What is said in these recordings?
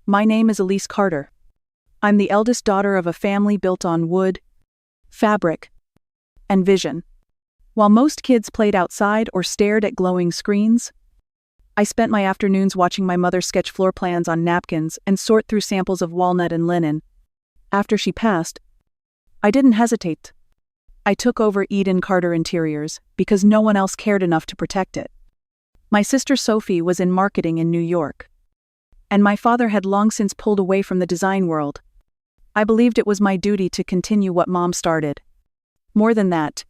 My name is Elise Carter. I'm the eldest daughter of a family built on wood, fabric, and vision. While most kids played outside or stared at glowing screens, I spent my afternoons watching my mother sketch floor plans on napkins and sort through samples of walnut and linen. After she passed, I didn't hesitate. I took over Elise Carter Interiors because no one else cared enough to protect it. My sister Sophie was in marketing in New York, and my father had long since pulled away from the design world. I believed it was my duty to continue what Mom started. More than that,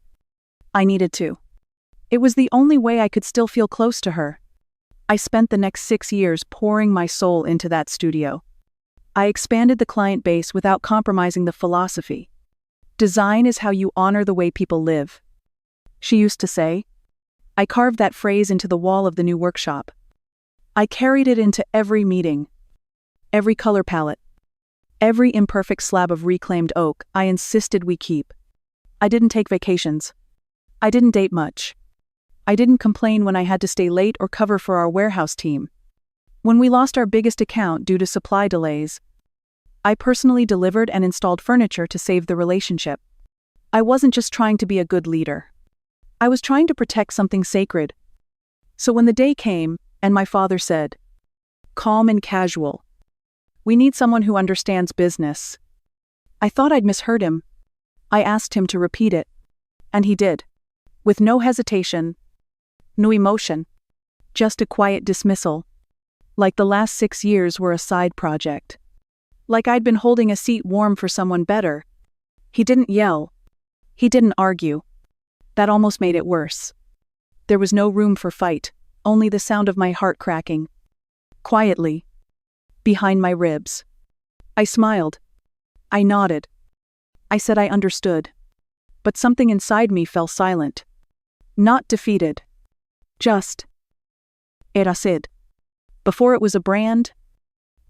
I needed to. It was the only way I could still feel close to her. I spent the next 6 years pouring my soul into that studio. I expanded the client base without compromising the philosophy. Design is how you honor the way people live, she used to say. I carved that phrase into the wall of the new workshop. I carried it into every meeting. Every color palette, every imperfect slab of reclaimed oak, I insisted we keep. I didn't take vacations. I didn't date much. I didn't complain when I had to stay late or cover for our warehouse team. When we lost our biggest account due to supply delays, I personally delivered and installed furniture to save the relationship. I wasn't just trying to be a good leader. I was trying to protect something sacred. So when the day came, and my father said, calm and casual, "We need someone who understands business," I thought I'd misheard him. I asked him to repeat it, and he did. With no hesitation, no emotion, just a quiet dismissal. Like the last 6 years were a side project. Like I'd been holding a seat warm for someone better. He didn't yell. He didn't argue. That almost made it worse. There was no room for fight, only the sound of my heart cracking. Quietly, behind my ribs. I smiled. I nodded. I said I understood. But something inside me fell silent. Not defeated. Just. Era Sid. Before it was a brand,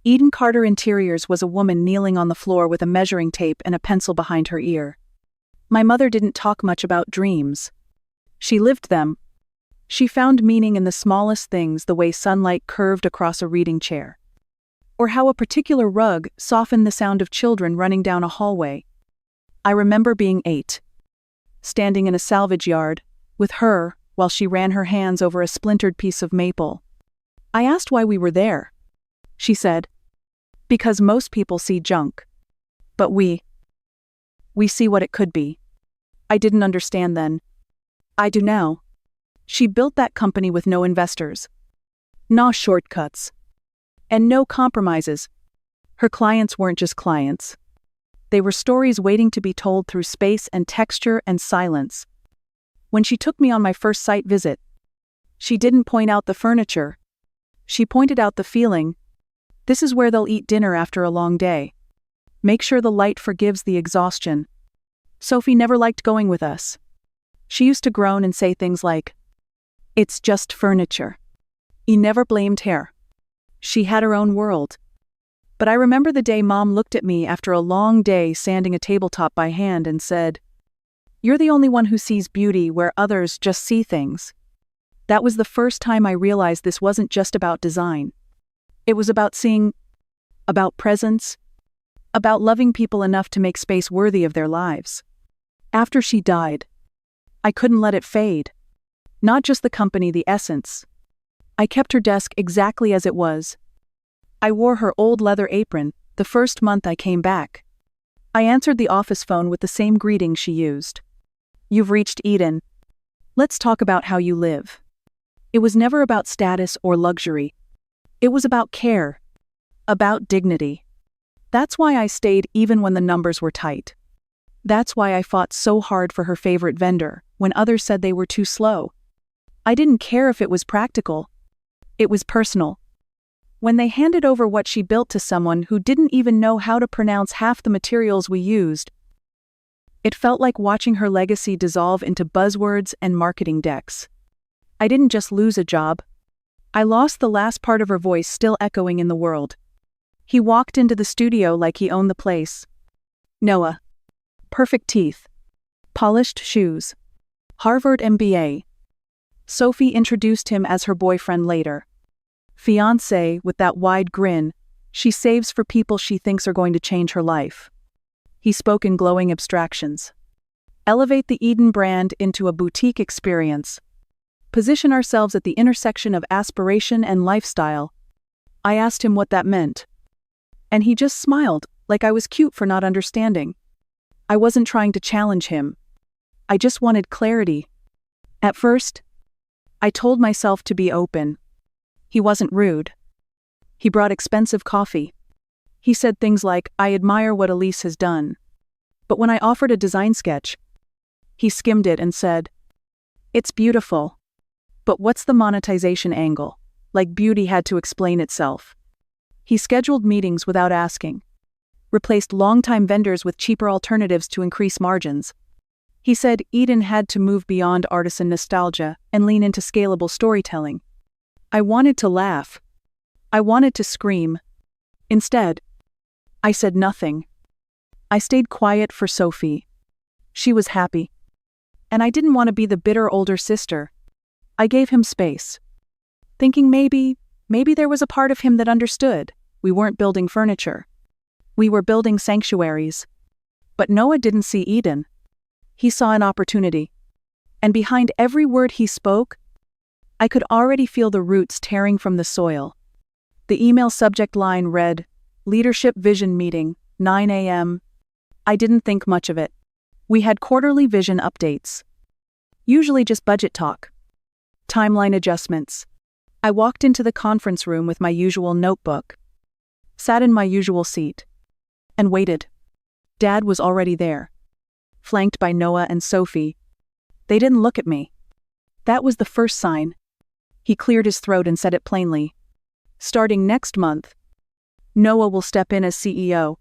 Elise Carter Interiors was a woman kneeling on the floor with a measuring tape and a pencil behind her ear. My mother didn't talk much about dreams. She lived them. She found meaning in the smallest things, the way sunlight curved across a reading chair, or how a particular rug softened the sound of children running down a hallway. I remember being 8, standing in a salvage yard, with her, while she ran her hands over a splintered piece of maple. I asked why we were there. She said, "Because most people see junk. But we see what it could be." I didn't understand then. I do now. She built that company with no investors, no shortcuts, and no compromises. Her clients weren't just clients. They were stories waiting to be told through space and texture and silence. When she took me on my first site visit, she didn't point out the furniture. She pointed out the feeling. This is where they'll eat dinner after a long day. Make sure the light forgives the exhaustion. Sophie never liked going with us. She used to groan and say things like, "It's just furniture." He never blamed her. She had her own world. But I remember the day Mom looked at me after a long day sanding a tabletop by hand and said, "You're the only one who sees beauty where others just see things." That was the first time I realized this wasn't just about design. It was about seeing, about presence, about loving people enough to make space worthy of their lives. After she died, I couldn't let it fade. Not just the company, the essence. I kept her desk exactly as it was. I wore her old leather apron the first month I came back. I answered the office phone with the same greeting she used. "You've reached Eden. Let's talk about how you live." It was never about status or luxury. It was about care. About dignity. That's why I stayed even when the numbers were tight. That's why I fought so hard for her favorite vendor when others said they were too slow. I didn't care if it was practical. It was personal. When they handed over what she built to someone who didn't even know how to pronounce half the materials we used, it felt like watching her legacy dissolve into buzzwords and marketing decks. I didn't just lose a job. I lost the last part of her voice still echoing in the world. He walked into the studio like he owned the place. Noah. Perfect teeth. Polished shoes. Harvard MBA. Sophie introduced him as her boyfriend later. Fiancé with that wide grin, She saves for people she thinks are going to change her life. He spoke in glowing abstractions. Elevate the Eden brand into a boutique experience. Position ourselves at the intersection of aspiration and lifestyle. I asked him what that meant. And he just smiled, like I was cute for not understanding. I wasn't trying to challenge him. I just wanted clarity. At first, I told myself to be open. He wasn't rude. He brought expensive coffee. He said things like, "I admire what Elise has done." But when I offered a design sketch, he skimmed it and said, "It's beautiful. But what's the monetization angle?" Like beauty had to explain itself. He scheduled meetings without asking. Replaced longtime vendors with cheaper alternatives to increase margins. He said Eden had to move beyond artisan nostalgia and lean into scalable storytelling. I wanted to laugh. I wanted to scream. Instead, I said nothing. I stayed quiet for Sophie. She was happy. And I didn't want to be the bitter older sister. I gave him space. Thinking maybe there was a part of him that understood. We weren't building furniture. We were building sanctuaries. But Noah didn't see Eden. He saw an opportunity. And behind every word he spoke, I could already feel the roots tearing from the soil. The email subject line read, "Leadership Vision Meeting, 9 a.m. I didn't think much of it. We had quarterly vision updates. Usually just budget talk. Timeline adjustments. I walked into the conference room with my usual notebook. Sat in my usual seat. And waited. Dad was already there. Flanked by Noah and Sophie. They didn't look at me. That was the first sign. He cleared his throat and said it plainly. Starting next month, Noah will step in as CEO.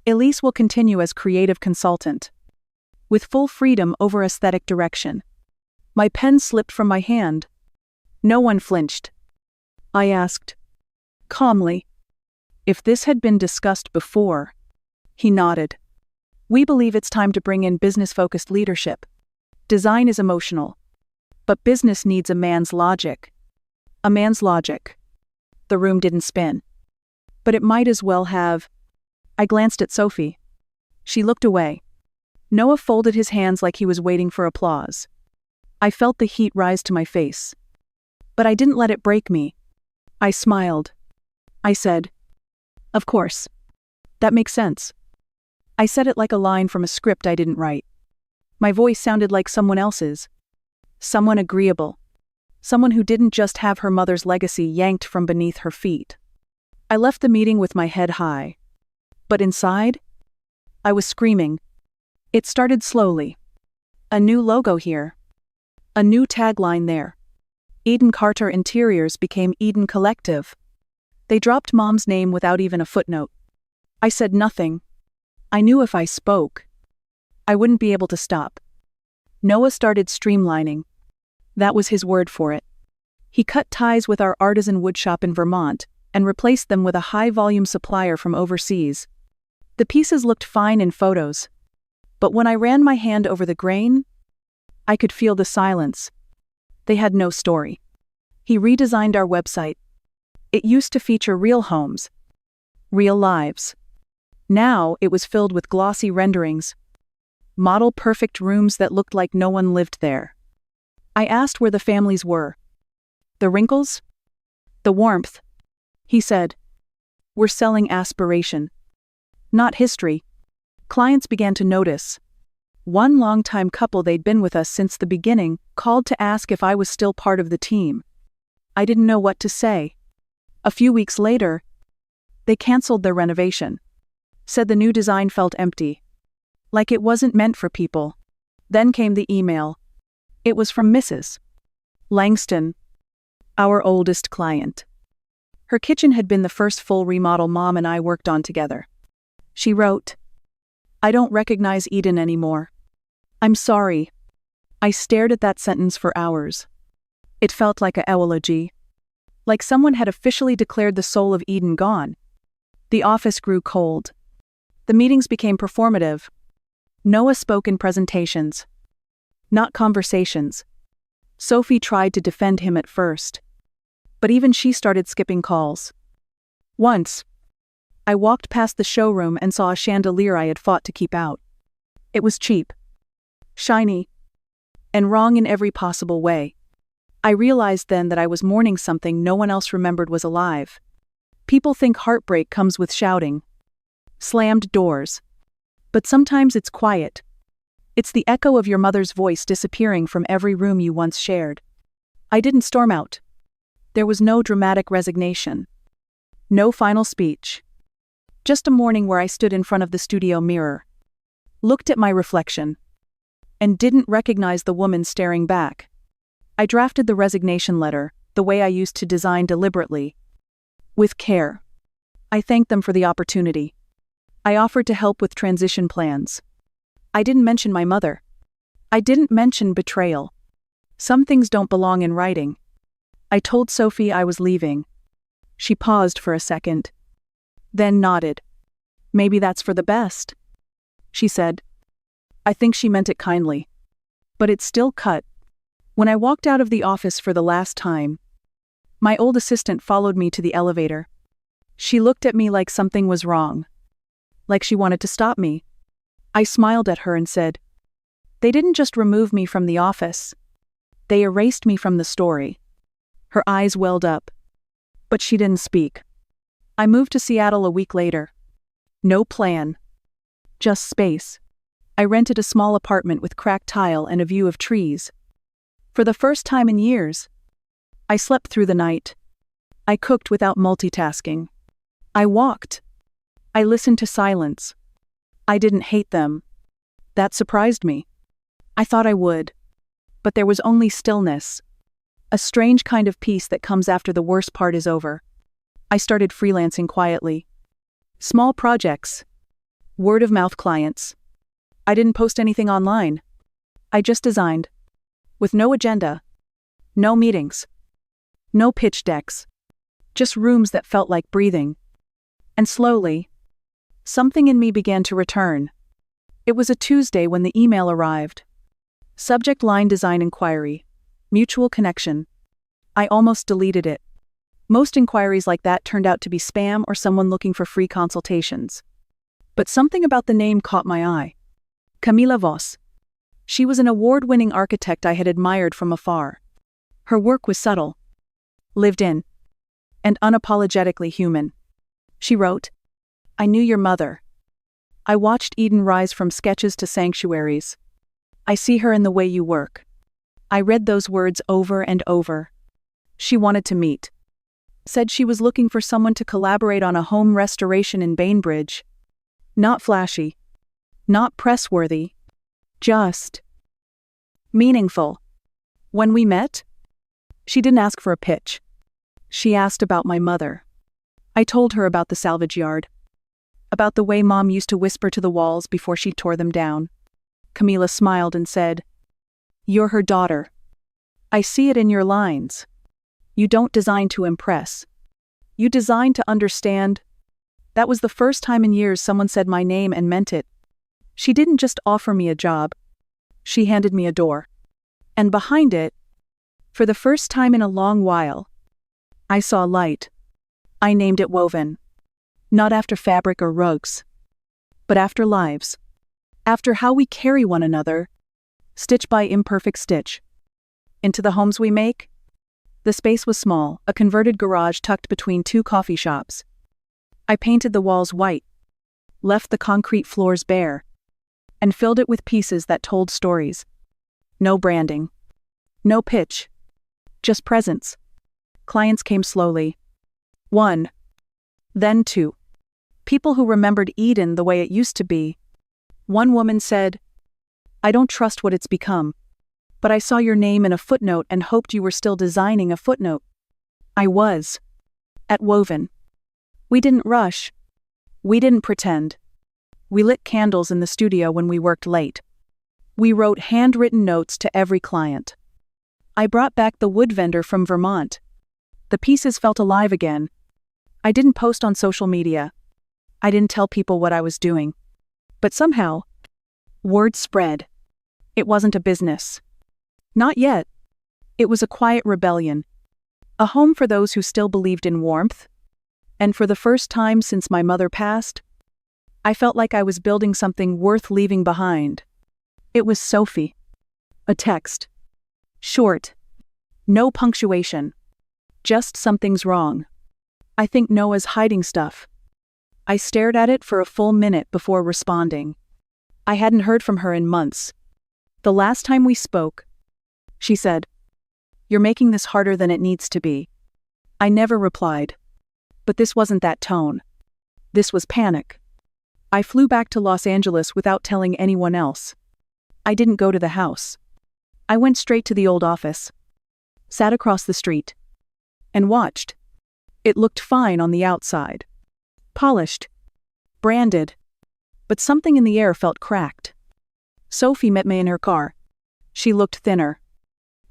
Elise will continue as creative consultant. With full freedom over aesthetic direction. My pen slipped from my hand. No one flinched. I asked, calmly, if this had been discussed before. He nodded. We believe it's time to bring in business-focused leadership. Design is emotional. But business needs a man's logic. A man's logic. The room didn't spin. But it might as well have. I glanced at Sophie. She looked away. Noah folded his hands like he was waiting for applause. I felt the heat rise to my face. But I didn't let it break me. I smiled. I said, "Of course. That makes sense." I said it like a line from a script I didn't write. My voice sounded like someone else's. Someone agreeable. Someone who didn't just have her mother's legacy yanked from beneath her feet. I left the meeting with my head high. But inside, I was screaming. It started slowly. A new logo here. A new tagline there. Eden Carter Interiors became Eden Collective. They dropped Mom's name without even a footnote. I said nothing. I knew if I spoke, I wouldn't be able to stop. Noah started streamlining. That was his word for it. He cut ties with our artisan woodshop in Vermont and replaced them with a high-volume supplier from overseas. The pieces looked fine in photos. But when I ran my hand over the grain, I could feel the silence. They had no story. He redesigned our website. It used to feature real homes. Real lives. Now it was filled with glossy renderings. Model-perfect rooms that looked like no one lived there. I asked where the families were. The wrinkles? The warmth. He said, "We're selling aspiration. Not history." Clients began to notice. One longtime couple they'd been with us since the beginning called to ask if I was still part of the team. I didn't know what to say. A few weeks later, they canceled their renovation. Said the new design felt empty. Like it wasn't meant for people. Then came the email. It was from Mrs. Langston, our oldest client. Her kitchen had been the first full remodel Mom and I worked on together. She wrote, "I don't recognize Eden anymore. I'm sorry." I stared at that sentence for hours. It felt like a eulogy. Like someone had officially declared the soul of Eden gone. The office grew cold. The meetings became performative. Noah spoke in presentations. Not conversations. Sophie tried to defend him at first. But even she started skipping calls. Once, I walked past the showroom and saw a chandelier I had fought to keep out. It was cheap, shiny, and wrong in every possible way. I realized then that I was mourning something no one else remembered was alive. People think heartbreak comes with shouting, slammed doors. But sometimes it's quiet. It's the echo of your mother's voice disappearing from every room you once shared. I didn't storm out. There was no dramatic resignation. No final speech. Just a morning where I stood in front of the studio mirror, looked at my reflection, and didn't recognize the woman staring back. I drafted the resignation letter, the way I used to design deliberately, with care. I thanked them for the opportunity. I offered to help with transition plans. I didn't mention my mother. I didn't mention betrayal. Some things don't belong in writing. I told Sophie I was leaving. She paused for a second, then nodded. Maybe that's for the best, she said. I think she meant it kindly. But it still cut. When I walked out of the office for the last time, my old assistant followed me to the elevator. She looked at me like something was wrong, like she wanted to stop me. I smiled at her and said, "They didn't just remove me from the office. They erased me from the story." Her eyes welled up, but she didn't speak. I moved to Seattle a week later. No plan. Just space. I rented a small apartment with cracked tile and a view of trees. For the first time in years, I slept through the night. I cooked without multitasking. I walked. I listened to silence. I didn't hate them. That surprised me. I thought I would. But there was only stillness. A strange kind of peace that comes after the worst part is over. I started freelancing quietly. Small projects. Word-of-mouth clients. I didn't post anything online. I just designed. With no agenda. No meetings. No pitch decks. Just rooms that felt like breathing. And slowly, something in me began to return. It was a Tuesday when the email arrived. Subject line design inquiry. Mutual connection. I almost deleted it. Most inquiries like that turned out to be spam or someone looking for free consultations. But something about the name caught my eye. Camila Voss. She was an award-winning architect I had admired from afar. Her work was subtle, lived in, and unapologetically human. She wrote, "I knew your mother. I watched Eden rise from sketches to sanctuaries. I see her in the way you work." I read those words over and over. She wanted to meet. Said she was looking for someone to collaborate on a home restoration in Bainbridge. Not flashy. Not press-worthy. Just meaningful. When we met, she didn't ask for a pitch. She asked about my mother. I told her about the salvage yard. About the way Mom used to whisper to the walls before she tore them down. Camila smiled and said, "You're her daughter. I see it in your lines. You don't design to impress. You design to understand." That was the first time in years someone said my name and meant it. She didn't just offer me a job. She handed me a door. And behind it, for the first time in a long while, I saw light. I named it Woven. Not after fabric or rugs, but after lives. After how we carry one another, stitch by imperfect stitch, into the homes we make. The space was small, a converted garage tucked between two coffee shops. I painted the walls white, left the concrete floors bare, and filled it with pieces that told stories. No branding. No pitch. Just presence. Clients came slowly. One. Then two. People who remembered Eden the way it used to be. One woman said, "I don't trust what it's become, but I saw your name in a footnote and hoped you were still designing a footnote." I was. At Woven. We didn't rush. We didn't pretend. We lit candles in the studio when we worked late. We wrote handwritten notes to every client. I brought back the wood vendor from Vermont. The pieces felt alive again. I didn't post on social media. I didn't tell people what I was doing. But somehow, word spread. It wasn't a business. Not yet. It was a quiet rebellion. A home for those who still believed in warmth, And for the first time since my mother passed, I felt like I was building something worth leaving behind. It was Sophie. A text. Short. No punctuation. Just something's wrong. I think Noah's hiding stuff. I stared at it for a full minute before responding. I hadn't heard from her in months. The last time we spoke, she said, "You're making this harder than it needs to be." I never replied. But this wasn't that tone. This was panic. I flew back to Los Angeles without telling anyone else. I didn't go to the house. I went straight to the old office, sat across the street, and watched. It looked fine on the outside. Polished. Branded. But something in the air felt cracked. Sophie met me in her car. She looked thinner.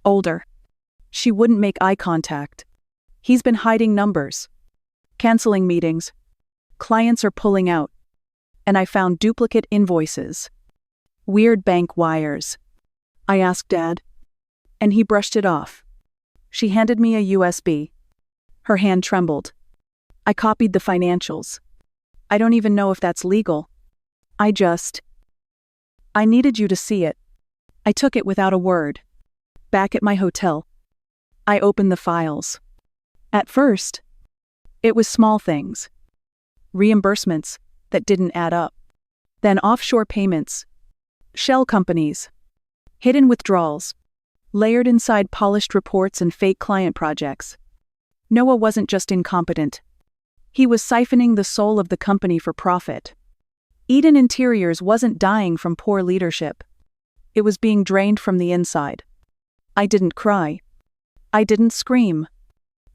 Older. She wouldn't make eye contact. He's been hiding numbers. Canceling meetings. Clients are pulling out. And I found duplicate invoices. Weird bank wires. I asked Dad. And he brushed it off. She handed me a USB. Her hand trembled. I copied the financials. I don't even know if that's legal. I needed you to see it. I took it without a word. Back at my hotel, I opened the files. At first, it was small things. Reimbursements that didn't add up. Then offshore payments. Shell companies. Hidden withdrawals. Layered inside polished reports and fake client projects. Noah wasn't just incompetent. He was siphoning the soul of the company for profit. Eden Interiors wasn't dying from poor leadership. It was being drained from the inside. I didn't cry. I didn't scream.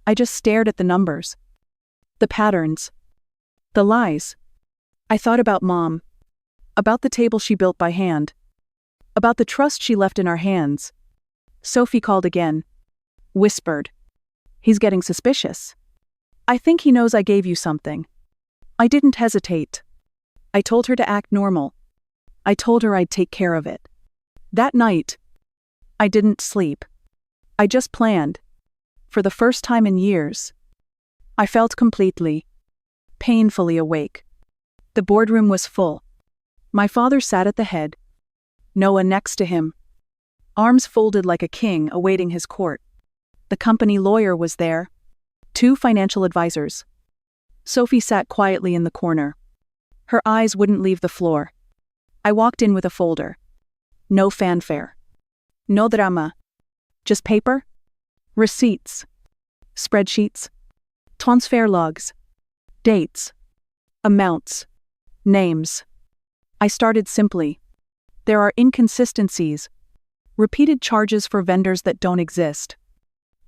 I just stared at the numbers. The patterns. The lies. I thought about Mom. About the table she built by hand. About the trust she left in our hands. Sophie called again. Whispered. "He's getting suspicious. I think he knows I gave you something." I didn't hesitate. I told her to act normal. I told her I'd take care of it. That night, I didn't sleep. I just planned. For the first time in years, I felt completely, painfully awake. The boardroom was full. My father sat at the head, Noah next to him, arms folded like a king awaiting his court. The company lawyer was there, 2 financial advisors. Sophie sat quietly in the corner. Her eyes wouldn't leave the floor. I walked in with a folder. No fanfare. No drama. Just paper, receipts, spreadsheets, transfer logs, dates, amounts, names. I started simply. There are inconsistencies, repeated charges for vendors that don't exist,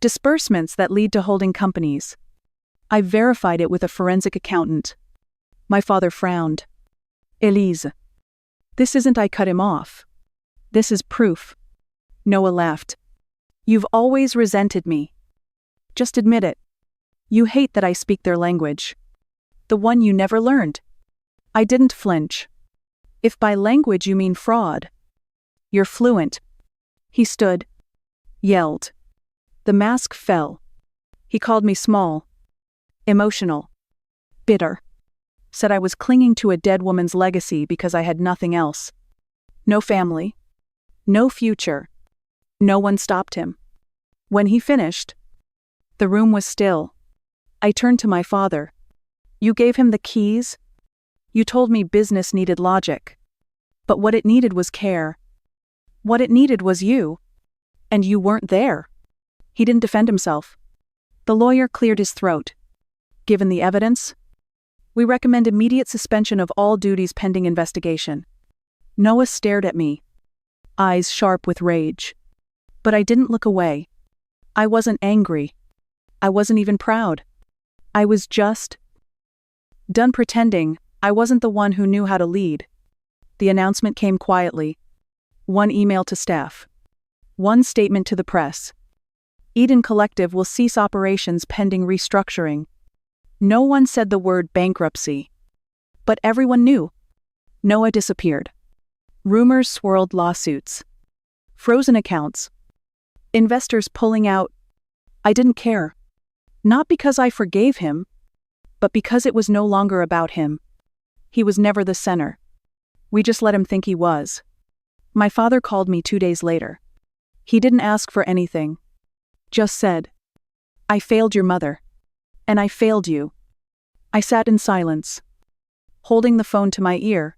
disbursements that lead to holding companies. I verified it with a forensic accountant. My father frowned. "Elise, this isn't I cut him off. This is proof." Noah laughed. "You've always resented me. Just admit it. You hate that I speak their language. The one you never learned." I didn't flinch. "If by language you mean fraud, you're fluent." He stood, yelled. The mask fell. He called me small, emotional, bitter. Said I was clinging to a dead woman's legacy because I had nothing else. No family. No future. No one stopped him. When he finished, the room was still. I turned to my father. "You gave him the keys? You told me business needed logic. But what it needed was care. What it needed was you. And you weren't there." He didn't defend himself. The lawyer cleared his throat. "Given the evidence, we recommend immediate suspension of all duties pending investigation." Noah stared at me, eyes sharp with rage. But I didn't look away. I wasn't angry. I wasn't even proud. I was just done pretending I wasn't the one who knew how to lead. The announcement came quietly. 1 email to staff. 1 statement to the press. Eden Collective will cease operations pending restructuring. No one said the word bankruptcy. But everyone knew. Noah disappeared. Rumors swirled lawsuits. Frozen accounts. Investors pulling out. I didn't care. Not because I forgave him, But because it was no longer about him, he was never the center. We just let him think he was. My father called me 2 days later. He didn't ask for anything. Just said, "I failed your mother. And I failed you." I sat in silence, holding the phone to my ear.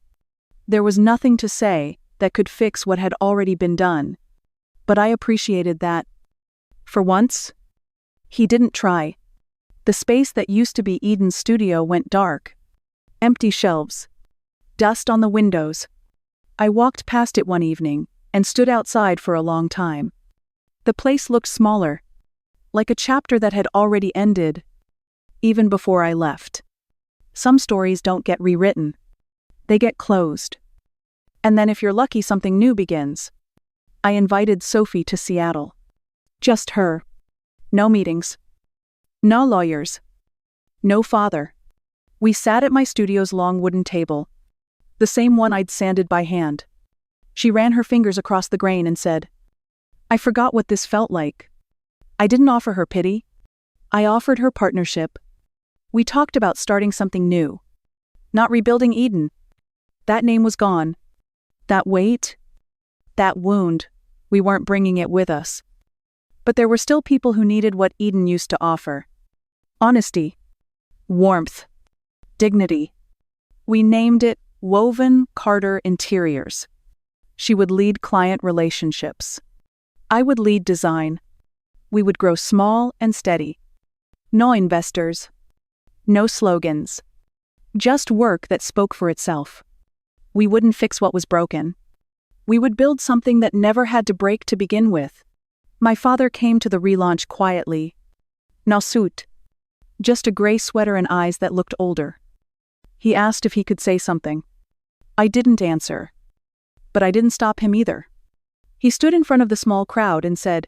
There was nothing to say that could fix what had already been done. But I appreciated that. For once, he didn't try. The space that used to be Eden's studio went dark. Empty shelves. Dust on the windows. I walked past it one evening and stood outside for a long time. The place looked smaller, like a chapter that had already ended, even before I left. Some stories don't get rewritten. They get closed. And then if you're lucky, something new begins. I invited Sophie to Seattle. Just her. No meetings. No lawyers. No father. We sat at my studio's long wooden table, the same one I'd sanded by hand. She ran her fingers across the grain and said, "I forgot what this felt like." I didn't offer her pity. I offered her partnership. We talked about starting something new. Not rebuilding Eden. That name was gone. That weight. That wound. We weren't bringing it with us. But there were still people who needed what Eden used to offer. Honesty. Warmth. Dignity. We named it Woven Carter Interiors. She would lead client relationships. I would lead design. We would grow small and steady. No investors. No slogans. Just work that spoke for itself. We wouldn't fix what was broken. We would build something that never had to break to begin with. My father came to the relaunch quietly. No suit. Just a gray sweater and eyes that looked older. He asked if he could say something. I didn't answer. But I didn't stop him either. He stood in front of the small crowd and said,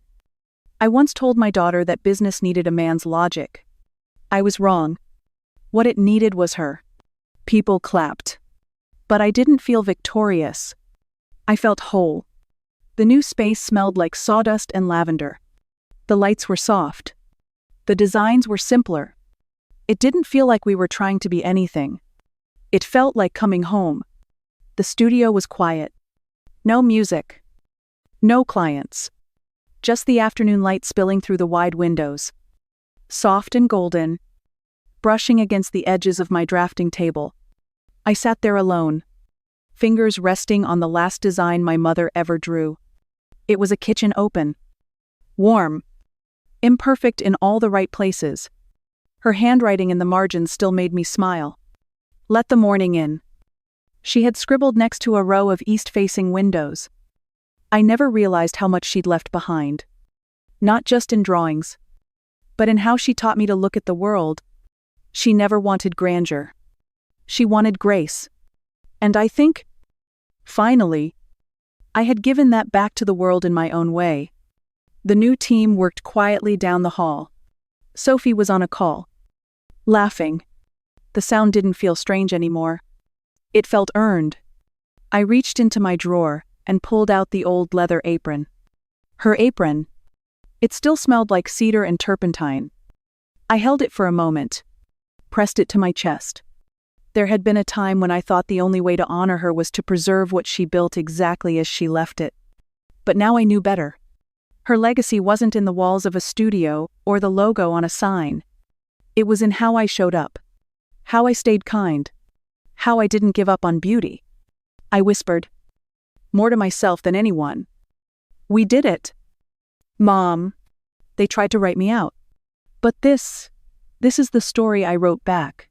"I once told my daughter that business needed a man's logic. I was wrong. What it needed was her." People clapped. But I didn't feel victorious. I felt whole. The new space smelled like sawdust and lavender. The lights were soft. The designs were simpler. It didn't feel like we were trying to be anything. It felt like coming home. The studio was quiet. No music. No clients. Just the afternoon light spilling through the wide windows. Soft and golden, brushing against the edges of my drafting table. I sat there alone, fingers resting on the last design my mother ever drew. It was a kitchen open. Warm. Imperfect in all the right places. Her handwriting in the margins still made me smile. "Let the morning in." She had scribbled next to a row of east-facing windows. I never realized how much she'd left behind. Not just in drawings, but in how she taught me to look at the world. She never wanted grandeur. She wanted grace. And I think, finally, I had given that back to the world in my own way. The new team worked quietly down the hall. Sophie was on a call. Laughing. The sound didn't feel strange anymore. It felt earned. I reached into my drawer and pulled out the old leather apron. Her apron. It still smelled like cedar and turpentine. I held it for a moment, pressed it to my chest. There had been a time when I thought the only way to honor her was to preserve what she built exactly as she left it. But now I knew better. Her legacy wasn't in the walls of a studio or the logo on a sign. It was in how I showed up, how I stayed kind, how I didn't give up on beauty. I whispered, more to myself than anyone, "We did it. Mom." They tried to write me out. But this is the story I wrote back.